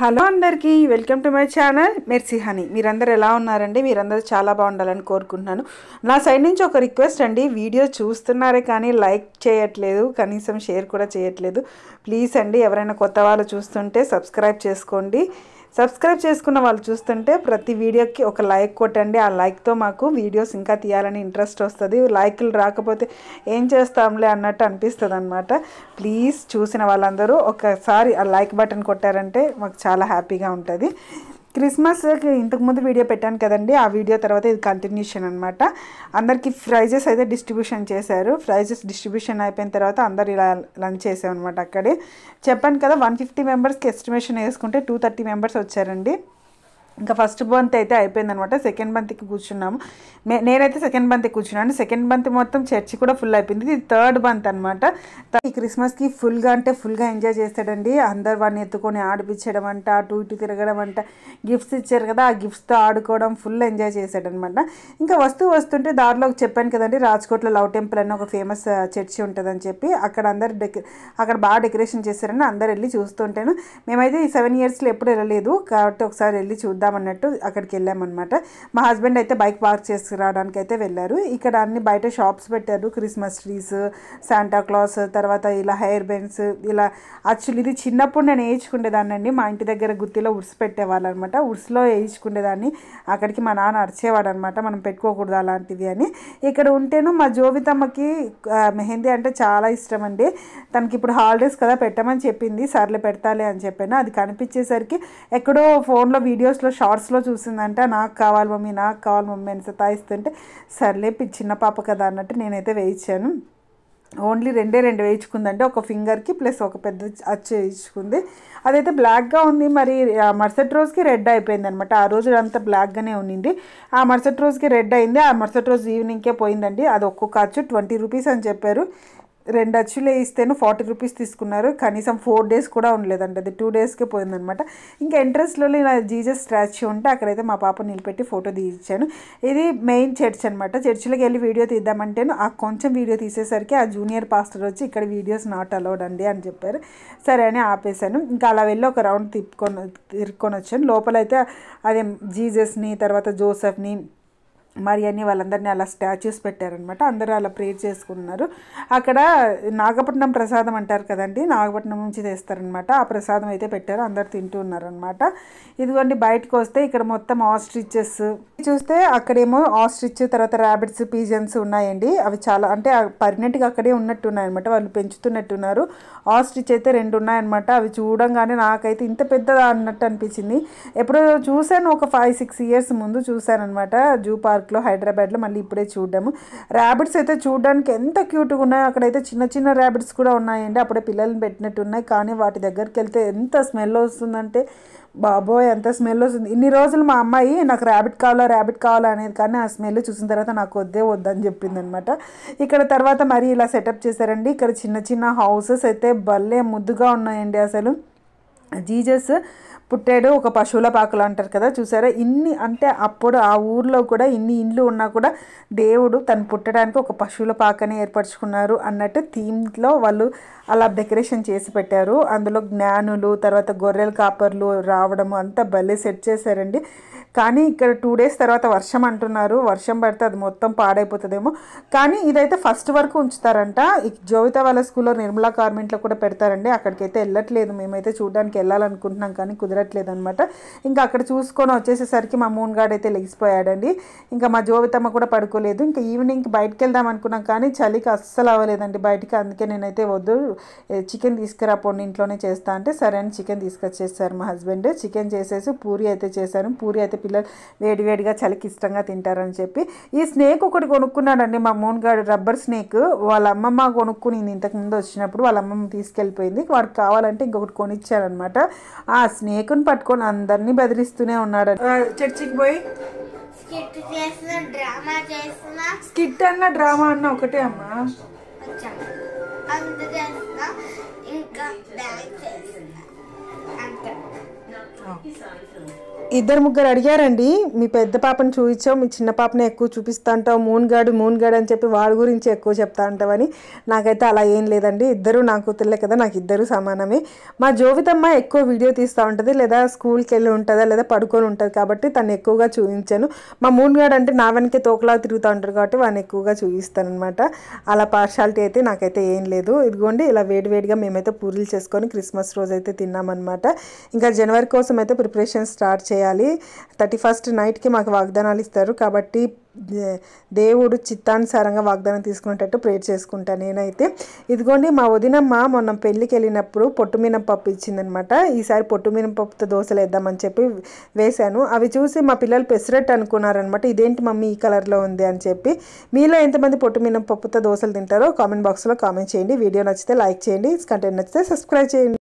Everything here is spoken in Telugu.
హలో అందరికీ welcome to my channel mercy honey. మీరందరూ ఎలా ఉన్నారండి? మీరందరూ చాలా బాగుండాలని కోరుకుంటున్నాను. నా సైడ్ నుంచి ఒక రిక్వెస్ట్ అండి, వీడియో చూస్తున్నారే కానీ లైక్ చేయట్లేదు, కనీసం షేర్ కూడా చేయట్లేదు. ప్లీజ్ అండి, ఎవరైనా కొత్త వాళ్ళు చూస్తుంటే సబ్స్క్రైబ్ చేసుకోండి. సబ్స్క్రైబ్ చేసుకున్న వాళ్ళు చూస్తుంటే ప్రతి వీడియోకి ఒక లైక్ కొట్టండి. ఆ లైక్తో మాకు వీడియోస్ ఇంకా తీయాలని ఇంట్రెస్ట్ వస్తుంది. లైక్లు రాకపోతే ఏం చేస్తాంలే అన్నట్టు అనిపిస్తుంది అనమాట. ప్లీజ్ చూసిన వాళ్ళందరూ ఒకసారి ఆ లైక్ బటన్ కొట్టారంటే మాకు చాలా హ్యాపీగా ఉంటుంది. క్రిస్మస్కి ఇంతకుముందు వీడియో పెట్టాను కదండి, ఆ వీడియో తర్వాత ఇది కంటిన్యూషన్ అనమాట. అందరికీ ప్రైజెస్ అయితే డిస్ట్రిబ్యూషన్ చేశారు. ప్రైజెస్ డిస్ట్రిబ్యూషన్ అయిపోయిన తర్వాత అందరు ఇలా లంచ్ చేసామన్నమాట. అక్కడే చెప్పాను కదా, 150 మెంబర్స్కి ఎస్టిమేషన్ వేసుకుంటే 230 మెంబర్స్ వచ్చారండి. ఇంకా ఫస్ట్ బంత్ అయితే అయిపోయిందనమాట. సెకండ్ బంత్కి కూర్చున్నాము. నేనైతే సెకండ్ బంత్కి కూర్చున్నాను. సెకండ్ బంత్ మొత్తం చర్చి కూడా ఫుల్ అయిపోయింది. ఇది థర్డ్ బంత్ అనమాట. ఈ క్రిస్మస్కి ఫుల్గా అంటే ఫుల్గా ఎంజాయ్ చేస్తాడండి. అందరు వాడిని ఎత్తుకొని ఆడిపించడం అంట, అటు ఇటు తిరగడం అంట. గిఫ్ట్స్ ఇచ్చారు కదా, ఆ గిఫ్ట్స్తో ఆడుకోవడం, ఫుల్ ఎంజాయ్ చేశాడనమాట. ఇంకా వస్తుంటే దారిలో చెప్పాను కదండి, రాజ్కోట్లో లవ్ టెంపుల్ అని ఒక ఫేమస్ చర్చి ఉంటుందని చెప్పి అక్కడ అక్కడ బాగా డెకరేషన్ చేశారని అందరు వెళ్ళి చూస్తుంటాను. మేమైతే ఈ 7 ఇయర్స్లో ఎప్పుడు వెళ్ళలేదు కాబట్టి ఒకసారి వెళ్ళి చూద్దామన్నట్టు అక్కడికి వెళ్ళామన్నమాట. మా హస్బెండ్ అయితే బైక్ పార్క్ చేసుకురావడానికి అయితే వెళ్ళారు. ఇక్కడ అన్ని బయట షాప్స్ పెట్టారు. క్రిస్మస్ ట్రీస్, శాంటా క్లాస్, తర్వాత ఇలా హెయిర్ బెన్స్, ఇలా యాక్చువల్లీ ఇది చిన్నప్పుడు నేను వేయించుకునేదాన్ని అండి. మా ఇంటి దగ్గర గుత్తిలో ఉర్స్ పెట్టేవాళ్ళు అనమాట. ఉర్స్లో వేయించుకునేదాన్ని. అక్కడికి మా నాన్న అరిచేవాడు అనమాట, మనం పెట్టుకోకూడదు అలాంటివి అని. ఇక్కడ ఉంటేను మా జోవితమ్మకి మెహందీ అంటే చాలా ఇష్టం అండి. తనకి ఇప్పుడు హాలిడేస్ కదా, పెట్టమని చెప్పింది. సర్లే పెడతాలే అని చెప్పాను. అది కనిపించేసరికి ఎక్కడో ఫోన్లో వీడియోస్లో షార్ట్స్లో చూసిందంట. నాకు కావాలి మమ్మీ, నాకు కావాలి మమ్మీ అని సతాయిస్తుంటే సర్లే చిన్న పాప కదా అన్నట్టు నేనైతే వేయించాను. ఓన్లీ రెండే వేయించుకుందంటే, ఒక ఫింగర్కి ప్లస్ ఒక పెద్ద అచ్చు వేయించుకుంది. అదైతే బ్లాక్గా ఉంది. మరి మరుసటి రోజుకి రెడ్ అయిపోయింది అనమాట. ఆ రోజు అంతా బ్లాక్గానే ఉన్నింది. ఆ మరుసటి రోజుకి రెడ్ అయింది. ఆ మరుసటి రోజు ఈవినింగ్కే పోయిందండి. అది ఒక్కొక్క అచ్చు 20 రూపీస్ అని చెప్పారు. 2 అచ్చులు వేయిస్తేను 40 రూపీస్ తీసుకున్నారు. కనీసం 4 డేస్ కూడా ఉండలేదండి. అది 2 డేస్కే పోయిందనమాట. ఇంకా ఎంట్రన్స్లో ఇలా జీసస్ స్టాచ్యూ ఉంటే అక్కడైతే మా పాప నిలబెట్టి ఫోటో తీయించాను. ఇది మెయిన్ చర్చ్ అనమాట. చర్చిలోకి వెళ్ళి వీడియో తీద్దామంటేను ఆ కొంచెం వీడియో తీసేసరికి ఆ జూనియర్ పాస్టర్ వచ్చి ఇక్కడ వీడియోస్ నాట్ అలౌడ్ అండి అని చెప్పారు. సరే అని ఆపేశాను. ఇంకా అలా వెళ్ళి ఒక రౌండ్ తిరుక్కొని వచ్చాను. లోపలైతే అదే జీసస్ని, తర్వాత జోసెఫ్ని, మరి అన్ని వాళ్ళందరినీ అలా స్టాచ్యూస్ పెట్టారనమాట. అందరూ అలా ప్రేర్ చేసుకున్నారు. అక్కడ నాగపట్నం ప్రసాదం అంటారు కదండి, నాగపట్నం నుంచి తెస్తారనమాట. ఆ ప్రసాదం అయితే పెట్టారు. అందరు తింటూ ఉన్నారనమాట. ఇదిగోండి బయటకు వస్తే ఇక్కడ మొత్తం ఆస్ట్రిచెస్ చూస్తే అక్కడేమో ఆస్ట్రిచ్, తర్వాత ర్యాబిట్స్, పీజన్స్ ఉన్నాయండి. అవి చాలా అంటే పర్మనెంట్గా అక్కడే ఉన్నట్టు ఉన్నాయన్నమాట. వాళ్ళు పెంచుతున్నట్టున్నారు. ఆస్ట్రిచ్ అయితే 2 ఉన్నాయన్నమాట. అవి చూడంగానే నాకైతే ఇంత పెద్దదా అన్నట్టు అనిపించింది. ఎప్పుడో చూశాను, ఒక 5-6 ఇయర్స్ ముందు చూశాను అనమాట జూ పార్క్లో హైదరాబాద్లో. మళ్ళీ ఇప్పుడే చూడడము. ర్యాబిట్స్ అయితే చూడడానికి ఎంత క్యూట్గా ఉన్నాయో. అక్కడైతే చిన్న చిన్న ర్యాబిట్స్ కూడా ఉన్నాయండి. అప్పుడే పిల్లల్ని పెట్టినట్టు ఉన్నాయి. కానీ వాటి దగ్గరికి వెళ్తే ఎంత స్మెల్ వస్తుందంటే, బాబోయ్ ఎంత స్మెల్ వస్తుంది. ఇన్ని రోజులు మా అమ్మాయి నాకు ర్యాబిట్ కావాలా అనేది, కానీ ఆ స్మెల్ చూసిన తర్వాత నాకు వద్దని చెప్పింది అనమాట. ఇక్కడ తర్వాత మరి ఇలా సెటప్ చేశారండి. ఇక్కడ చిన్న చిన్న హౌసెస్ అయితే భలే ముద్దుగా ఉన్నాయండి. అసలు జీసస్ పుట్టాడు ఒక పశువుల పాకలు అంటారు కదా, చూసారా? ఇన్ని అంటే అప్పుడు ఆ ఊర్లో కూడా ఇన్ని ఇండ్లు ఉన్నా కూడా దేవుడు తను పుట్టడానికి ఒక పశువుల పాకని ఏర్పరచుకున్నారు అన్నట్టు థీమ్లో వాళ్ళు అలా డెకరేషన్ చేసి పెట్టారు. అందులో జ్ఞానులు, తర్వాత గొర్రెల కాపర్లు రావడము అంతా భలే సెట్ చేశారండి. కానీ ఇక్కడ 2 డేస్ తర్వాత వర్షం అంటున్నారు. వర్షం పడితే అది మొత్తం పాడైపోతుందేమో. కానీ ఇదైతే ఫస్ట్ వరకు ఉంచుతారంట. జోవిత వాళ్ళ స్కూల్లో నిర్మలా కాన్వెంట్లో కూడా పెడతారండి. అక్కడికైతే వెళ్ళట్లేదు. మేమైతే చూడడానికి వెళ్ళాలనుకుంటున్నాం కానీ కుదరట్లేదు అనమాట. ఇంకా అక్కడ చూసుకొని వచ్చేసేసరికి మా మూన్గాడ్ అయితే లెగిసిపోయాడండి. ఇంకా మా జోవితమ్మ కూడా పడుకోలేదు. ఇంకా ఈవినింగ్కి బయటకు వెళ్దాం అనుకున్నాం కానీ చలికి అస్సలు అవ్వలేదండి బయటికి. అందుకే నేనైతే వద్దు, చికెన్ తీసుకురాపోండి ఇంట్లోనే చేస్తా అంటే సరే అని చికెన్ తీసుకొచ్చేసారు మా హస్బెండ్. చికెన్ చేసేసి పూరి అయితే చేశాను. పూరి అయితే పిల్లలు వేడివేడిగా చలికి ఇష్టంగా తింటారని చెప్పి ఈ స్నేక్ ఒకటి కొనుక్కున్నాడండి మా మోన్గాడు, రబ్బర్ స్నేక్. వాళ్ళ అమ్మమ్మ కొనుక్కునింది ఇంతకుముందు వచ్చినప్పుడు. వాళ్ళ అమ్మమ్మ తీసుకెళ్ళిపోయింది. వాడికి కావాలంటే ఇంకొకటి కొనిచ్చారనమాట. ఆ స్నేక్ని పట్టుకొని అందరినీ బెదిరిస్తూనే ఉన్నాడు. చర్చికి పోయి స్కిట్ అన్న డ్రామా అన్న ఒకటే అమ్మా. ఇద్దరు ముగ్గురు అడిగారండి, మీ పెద్ద పాపను చూపించావు, మీ చిన్న పాపని ఎక్కువ చూపిస్తా అంటావు, మూన్ గాడు అని చెప్పి వాడి గురించి ఎక్కువ చెప్తా అంటావని. నాకైతే అలా ఏం లేదండి, ఇద్దరు నా కూతుర్లే కదా, నాకు ఇద్దరు సమానమే. మా జోవితమ్మ ఎక్కువ వీడియో తీస్తూ ఉంటుంది, లేదా స్కూల్కి వెళ్ళి ఉంటుందా లేదా పడుకొని ఉంటుంది కాబట్టి తను ఎక్కువగా చూపించాను. మా మూన్ గాడు అంటే నా వెనకే తోకలా తిరుగుతూ ఉంటారు కాబట్టి వాడిని ఎక్కువగా చూపిస్తాను అనమాట. అలా పార్షాలిటీ అయితే నాకైతే ఏం లేదు. ఇదిగోండి ఇలా వేడివేడిగా మేమైతే పూరీలు చేసుకొని క్రిస్మస్ రోజు అయితే తిన్నామన్నమాట. ఇంకా జనవరి కోసం అయితే ప్రిపరేషన్ స్టార్ట్ చేయాలి. 31st నైట్కి మాకు వాగ్దానాలు ఇస్తారు కాబట్టి దేవుడు చిత్తానుసారంగా వాగ్దానం తీసుకునేటట్టు ప్రేర్ చేసుకుంటాను నేనైతే. ఇదిగోండి మా వదినమ్మ మొన్న పెళ్ళికి వెళ్ళినప్పుడు పొట్టు మినపప్పు ఇచ్చిందనమాట. ఈసారి పొట్టు మినపప్పుతో దోశలు వేద్దామని చెప్పి వేశాను. అవి చూసి మా పిల్లలు పెసరట్టు అనుకున్నారనమాట. ఇదేంటి మమ్మీ ఈ కలర్లో ఉంది అని చెప్పి. మీలో ఎంతమంది పొట్టు మినపప్పుతో దోశలు తింటారో కామెంట్ బాక్స్లో కామెంట్ చేయండి. వీడియో నచ్చితే లైక్ చేయండి, కంటెంట్ నచ్చితే సబ్స్క్రైబ్ చేయండి.